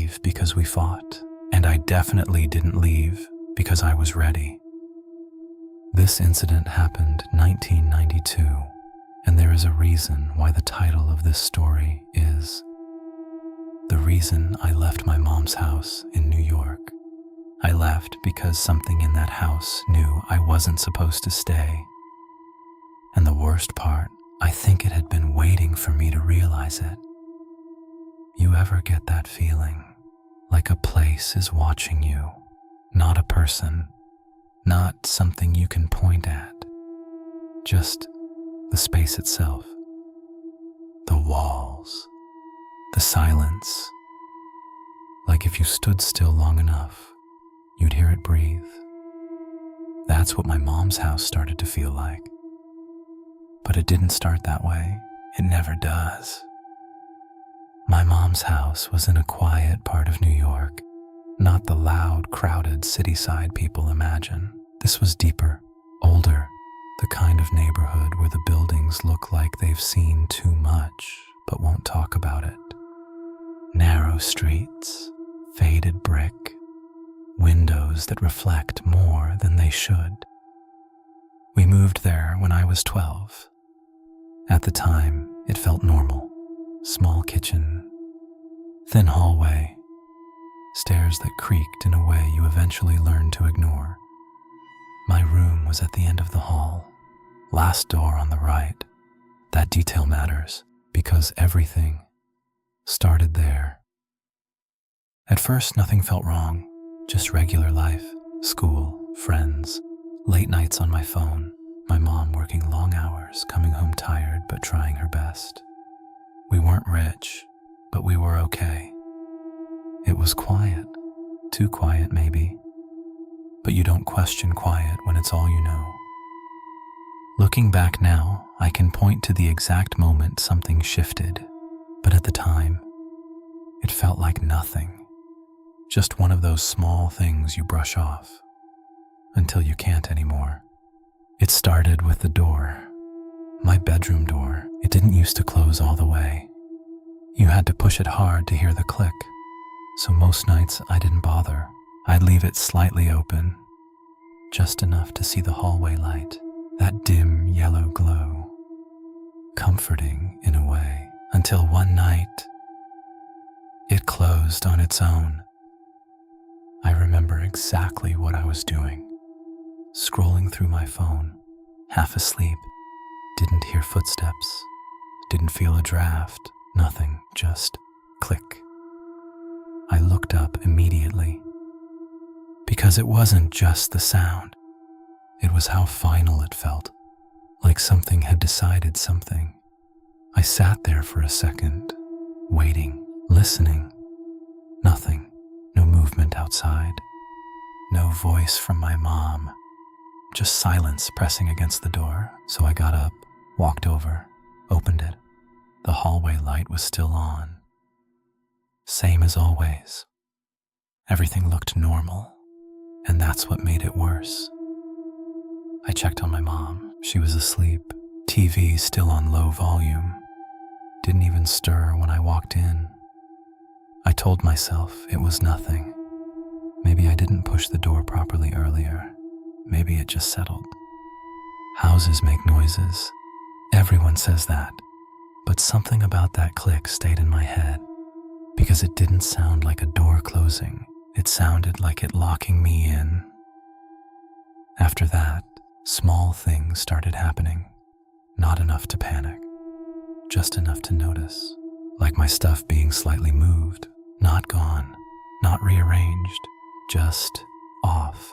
leave because we fought, and I definitely didn't leave because I was ready. This incident happened 1992, and there is a reason why the title of this story is The Reason I Left My Mom's House in New York. I left because something in that house knew I wasn't supposed to stay. And the worst part, I think it had been waiting for me to realize it. You ever get that feeling, like a place is watching you, not a person, not something you can point at, just the space itself, the walls, the silence. Like if you stood still long enough, you'd hear it breathe. That's what my mom's house started to feel like. But it didn't start that way. It never does. My mom's house was in a quiet part of New York, not the loud, crowded city-side people imagine. This was deeper, older, the kind of neighborhood where the buildings look like they've seen too much but won't talk about it. Narrow streets, faded brick, windows that reflect more than they should. We moved there when I was 12. At the time, it felt normal. Small kitchen, thin hallway, stairs that creaked in a way you eventually learned to ignore. My room was at the end of the hall, last door on the right. That detail matters because everything started there. At first, nothing felt wrong, just regular life, school, friends, late nights on my phone, my mom working long hours, coming home tired but trying her best. We weren't rich, but we were okay. It was quiet, too quiet maybe, but you don't question quiet when it's all you know. Looking back now, I can point to the exact moment something shifted, but at the time, it felt like nothing. Just one of those small things you brush off, until you can't anymore. It started with the door. My bedroom door. It didn't used to close all the way. You had to push it hard to hear the click, so most nights I didn't bother. I'd leave it slightly open, just enough to see the hallway light, that dim yellow glow, comforting in a way, until one night, it closed on its own. I remember exactly what I was doing, scrolling through my phone, half asleep, didn't hear footsteps, didn't feel a draft, nothing, just click. I looked up immediately, because it wasn't just the sound, it was how final it felt, like something had decided something. I sat there for a second, waiting, listening, nothing, no movement outside, no voice from my mom, just silence pressing against the door. So I got up, walked over, opened it. The hallway light was still on. Same as always. Everything looked normal, and that's what made it worse. I checked on my mom. She was asleep, TV still on low volume. Didn't even stir when I walked in. I told myself it was nothing. Maybe I didn't push the door properly earlier. Maybe it just settled. Houses make noises. Everyone says that. But something about that click stayed in my head because it didn't sound like a door closing. It sounded like it locking me in. After that, small things started happening. Not enough to panic, just enough to notice. Like my stuff being slightly moved, not gone, not rearranged, just off.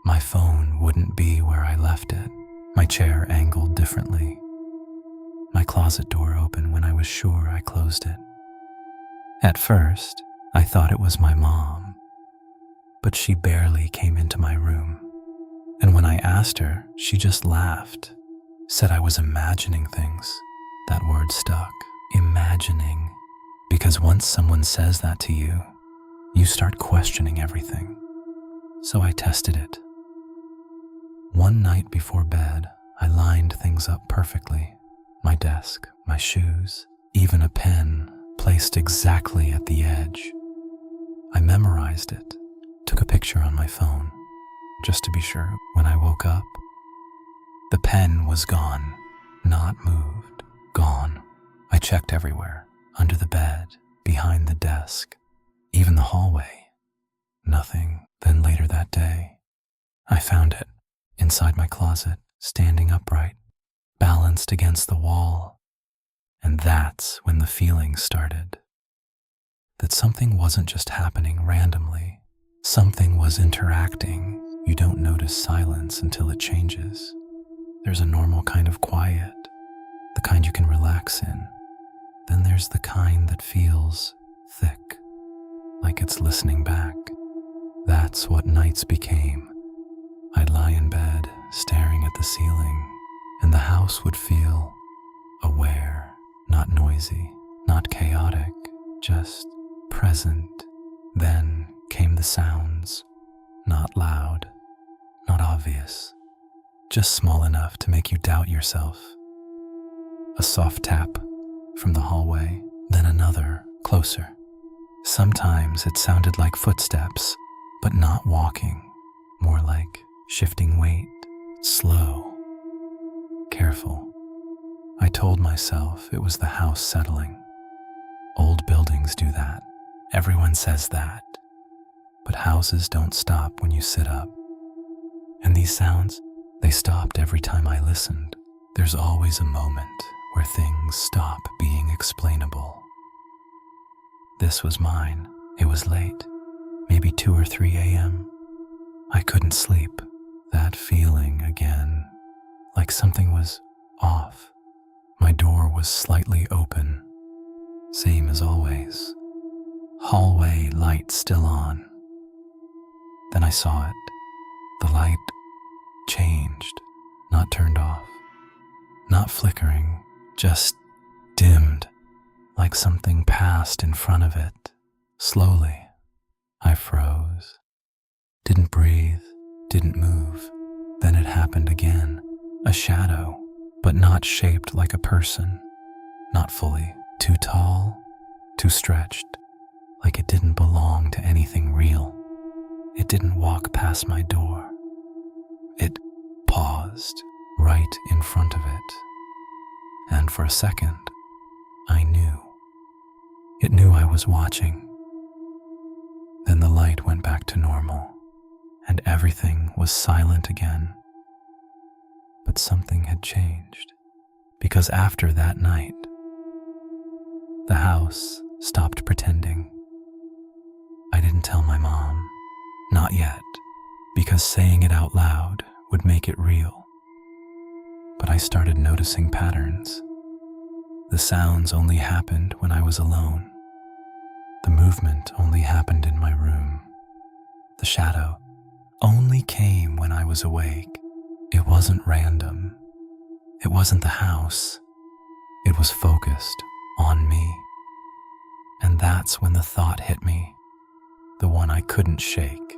My phone wouldn't be where I left it. My chair angled differently. My closet door open when I was sure I closed it. At first, I thought it was my mom, but she barely came into my room. And when I asked her, she just laughed, said I was imagining things. That word stuck, imagining, because once someone says that to you, you start questioning everything. So I tested it. One night before bed, I lined things up perfectly. My desk, my shoes, even a pen placed exactly at the edge. memorized it, took a picture on my phone, just to be sure when I woke up. The pen was gone, not moved, gone. I checked everywhere, under the bed, behind the desk, even the hallway. Nothing. Then later that day, I found it inside my closet, standing upright, balanced against the wall. And that's when the feeling started. That something wasn't just happening randomly. Something was interacting. You don't notice silence until it changes. There's a normal kind of quiet, the kind you can relax in. Then there's the kind that feels thick, like it's listening back. That's what nights became. I'd lie in bed, staring at the ceiling, and the house would feel aware, not noisy, not chaotic, just present. Then came the sounds, not loud, not obvious, just small enough to make you doubt yourself. A soft tap from the hallway, then another, closer. Sometimes it sounded like footsteps, but not walking, more like shifting weight, slow, careful. I told myself it was the house settling. Old buildings do that. Everyone says that. But houses don't stop when you sit up. And these sounds, they stopped every time I listened. There's always a moment where things stop being explainable. This was mine. It was late, maybe 2 or 3 a.m. I couldn't sleep. That feeling again, like something was off. My door was slightly open, same as always. Hallway light still on. Then I saw it. The light changed, not turned off, not flickering, just dimmed, like something passed in front of it. Slowly, I froze. Didn't breathe, didn't move. Then it happened again. A shadow, but not shaped like a person. Not fully. Too tall, too stretched, like it didn't belong to anything real. It didn't walk past my door. It paused right in front of it. And for a second, I knew. It knew I was watching. Then the light went back to normal, and everything was silent again. But something had changed, because after that night, the house stopped pretending. I didn't tell my mom, not yet, because saying it out loud would make it real. But I started noticing patterns. The sounds only happened when I was alone. The movement only happened in my room. The shadow only came when I was awake. It wasn't random. It wasn't the house. It was focused on me. And that's when the thought hit me, the one I couldn't shake.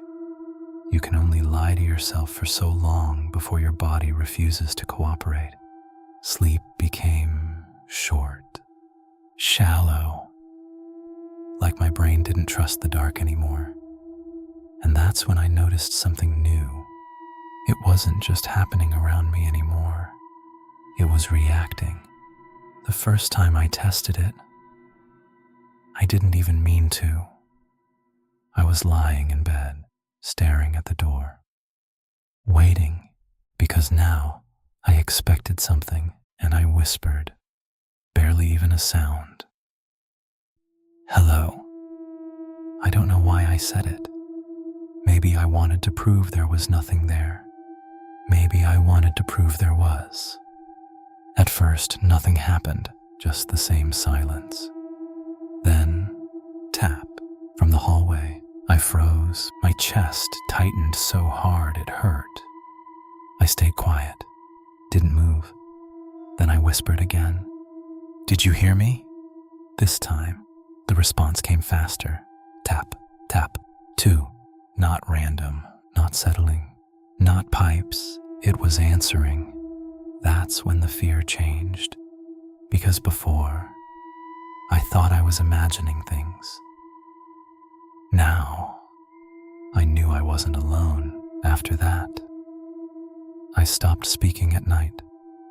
You can only lie to yourself for so long before your body refuses to cooperate. Sleep became short, shallow, like my brain didn't trust the dark anymore. And that's when I noticed something new. It wasn't just happening around me anymore. It was reacting. The first time I tested it, I didn't even mean to. I was lying in bed, staring at the door, waiting, because now I expected something, and I whispered, barely even a sound. Hello. I don't know why I said it. Maybe I wanted to prove there was nothing there. Maybe I wanted to prove there was. At first, nothing happened, just the same silence. Then, tap from the hallway. I froze. My chest tightened so hard it hurt. I stayed quiet, didn't move. Then I whispered again. Did you hear me? This time, the response came faster. Tap, tap, 2. Not random, not settling, not pipes. It was answering. That's when the fear changed. Because before, I thought I was imagining things. Now, I knew I wasn't alone after that. I stopped speaking at night,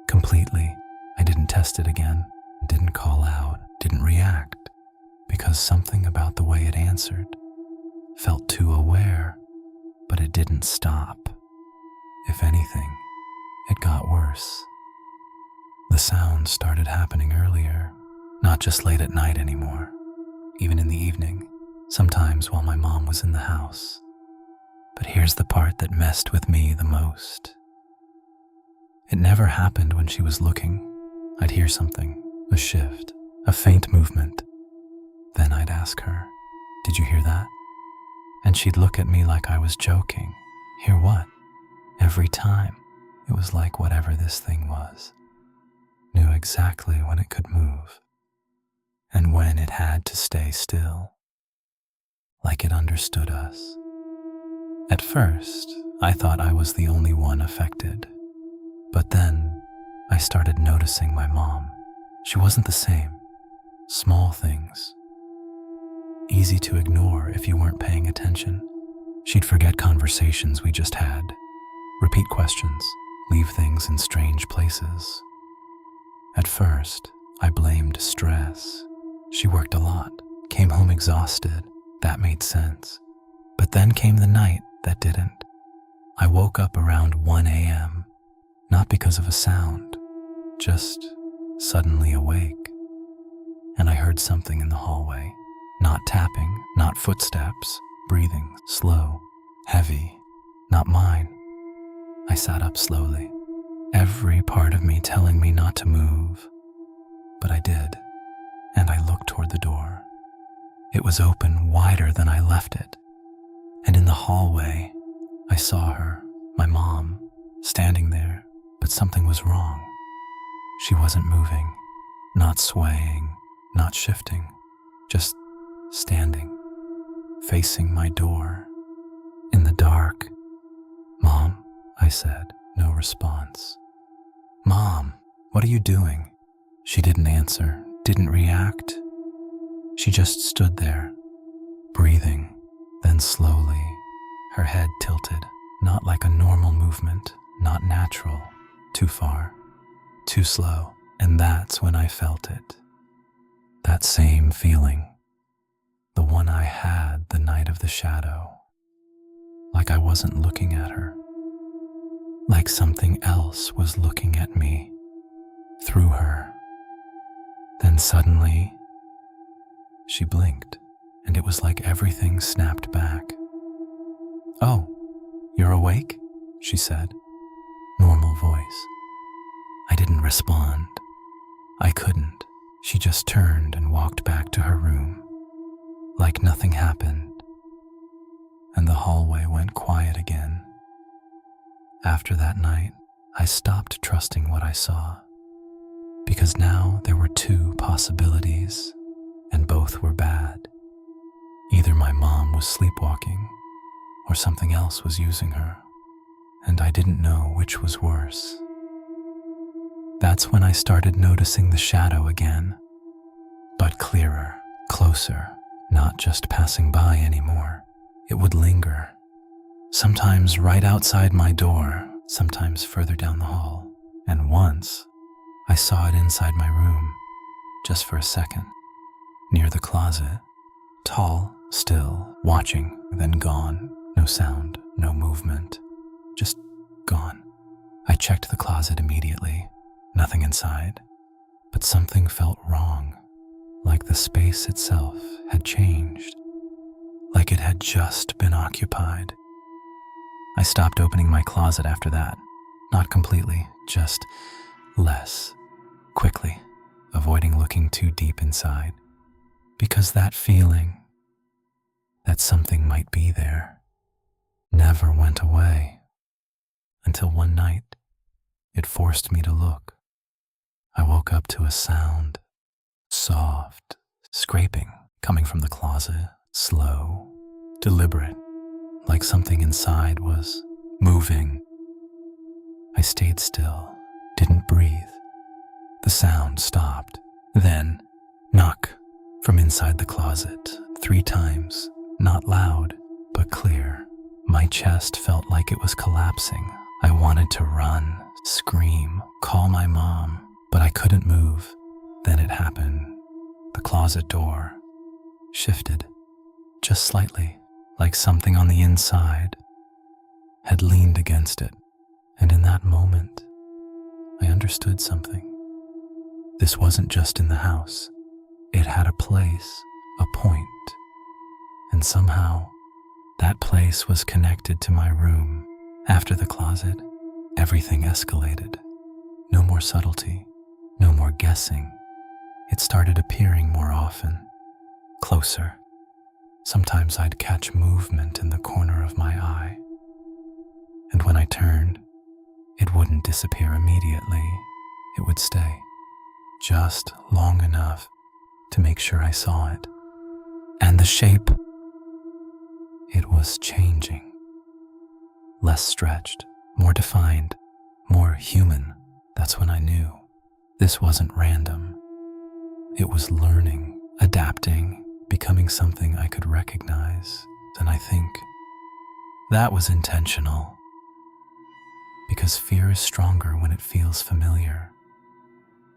completely. I didn't test it again, didn't call out, didn't react, because something about the way it answered felt too aware, but it didn't stop. If anything, it got worse. The sounds started happening earlier, not just late at night anymore, even in the evening, sometimes while my mom was in the house. But here's the part that messed with me the most. It never happened when she was looking. I'd hear something, a shift, a faint movement. Then I'd ask her, "Did you hear that?" And she'd look at me like I was joking. Hear what? Every time, it was like whatever this thing was knew exactly when it could move and when it had to stay still, like it understood us. At first, I thought I was the only one affected, but then I started noticing my mom. She wasn't the same. Small things, easy to ignore if you weren't paying attention. She'd forget conversations we just had, repeat questions, leave things in strange places. At first, I blamed stress. She worked a lot, came home exhausted. That made sense. But then came the night that didn't. I woke up around 1 a.m., not because of a sound, just suddenly awake. And I heard something in the hallway. Not tapping, not footsteps, breathing, slow, heavy, not mine. I sat up slowly, every part of me telling me not to move. But I did, and I looked toward the door. It was open wider than I left it. And in the hallway, I saw her, my mom, standing there, but something was wrong. She wasn't moving, not swaying, not shifting, just standing, facing my door, in the dark. "Mom," I said, no response. "Mom, what are you doing?" She didn't answer, didn't react. She just stood there, breathing, then slowly, her head tilted, not like a normal movement, not natural, too far, too slow. And that's when I felt it. That same feeling, the one I had the night of the shadow. Like I wasn't looking at her. Like something else was looking at me, through her. Then suddenly, she blinked, and it was like everything snapped back. "Oh, you're awake?" she said, normal voice. I didn't respond. I couldn't. She just turned and walked back to her room, like nothing happened, and the hallway went quiet again. After that night, I stopped trusting what I saw, because now there were two possibilities, and both were bad. Either my mom was sleepwalking, or something else was using her, and I didn't know which was worse. That's when I started noticing the shadow again, but clearer, closer, not just passing by anymore. It would linger, sometimes right outside my door, sometimes further down the hall, and once I saw it inside my room, just for a second, near the closet, tall, still, watching, then gone. No sound, no movement, just gone. I checked the closet immediately, nothing inside, but something felt wrong, like the space itself had changed, like it had just been occupied. I stopped opening my closet after that, not completely, just less, quickly, avoiding looking too deep inside, because that feeling that something might be there never went away, until one night it forced me to look. I woke up to a sound, soft, scraping, coming from the closet, slow, deliberate, like something inside was moving. I stayed still, didn't breathe. The sound stopped. Then, knock from inside the closet, 3 times, Not loud, but clear. My chest felt like it was collapsing. I wanted to run, scream, call my mom, but I couldn't move. Then it happened. The closet door shifted, just slightly, like something on the inside had leaned against it. And in that moment, I understood something. This wasn't just in the house. It had a place, a point, and somehow that place was connected to my room. After the closet, everything escalated. No more subtlety, no more guessing. It started appearing more often, closer. Sometimes I'd catch movement in the corner of my eye. And when I turned, it wouldn't disappear immediately. It would stay, just long enough to make sure I saw it. And the shape, it was changing. Less stretched, more defined, more human. That's when I knew this wasn't random. It was learning, adapting, becoming something I could recognize. And I think that was intentional. Because fear is stronger when it feels familiar.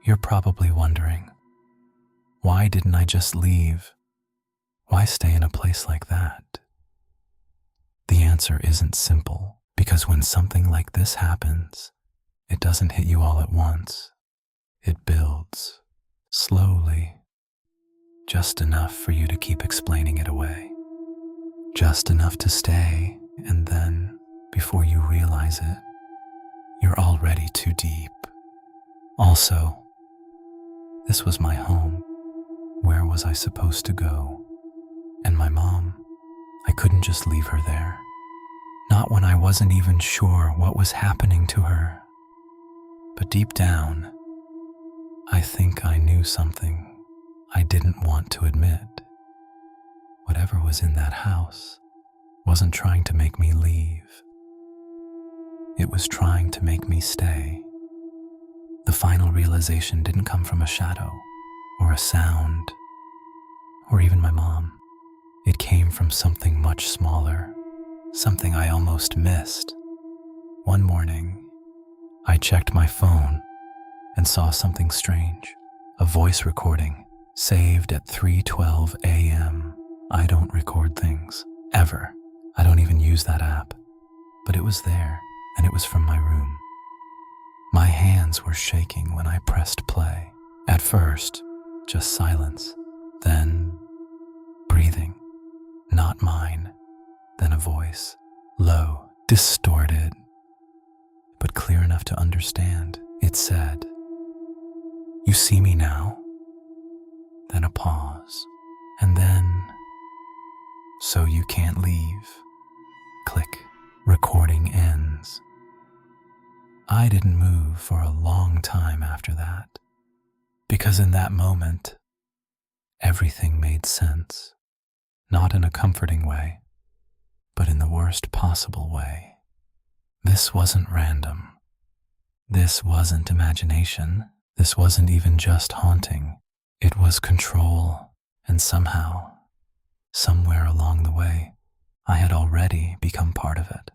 You're probably wondering, why didn't I just leave? Why stay in a place like that? The answer isn't simple, because when something like this happens, it doesn't hit you all at once. It builds, slowly, just enough for you to keep explaining it away. Just enough to stay, and then, before you realize it, you're already too deep. Also, this was my home. Where was I supposed to go? And my mom, I couldn't just leave her there. Not when I wasn't even sure what was happening to her. But deep down, I think I knew something I didn't want to admit. Whatever was in that house wasn't trying to make me leave. It was trying to make me stay. The final realization didn't come from a shadow, or a sound, or even my mom. It came from something much smaller, something I almost missed. One morning, I checked my phone and saw something strange, a voice recording saved at 3:12 a.m. I don't record things, ever. I don't even use that app. But it was there, and it was from my room. My hands were shaking when I pressed play. At first, just silence. Then, breathing. Not mine. Then a voice. Low, distorted, but clear enough to understand. It said, "You see me now?" Then a pause. And then, "So you can't leave." Click. Recording ends. I didn't move for a long time after that, because in that moment, everything made sense. Not in a comforting way, but in the worst possible way. This wasn't random. This wasn't imagination. This wasn't even just haunting. It was control, and somehow, somewhere along the way, I had already become part of it.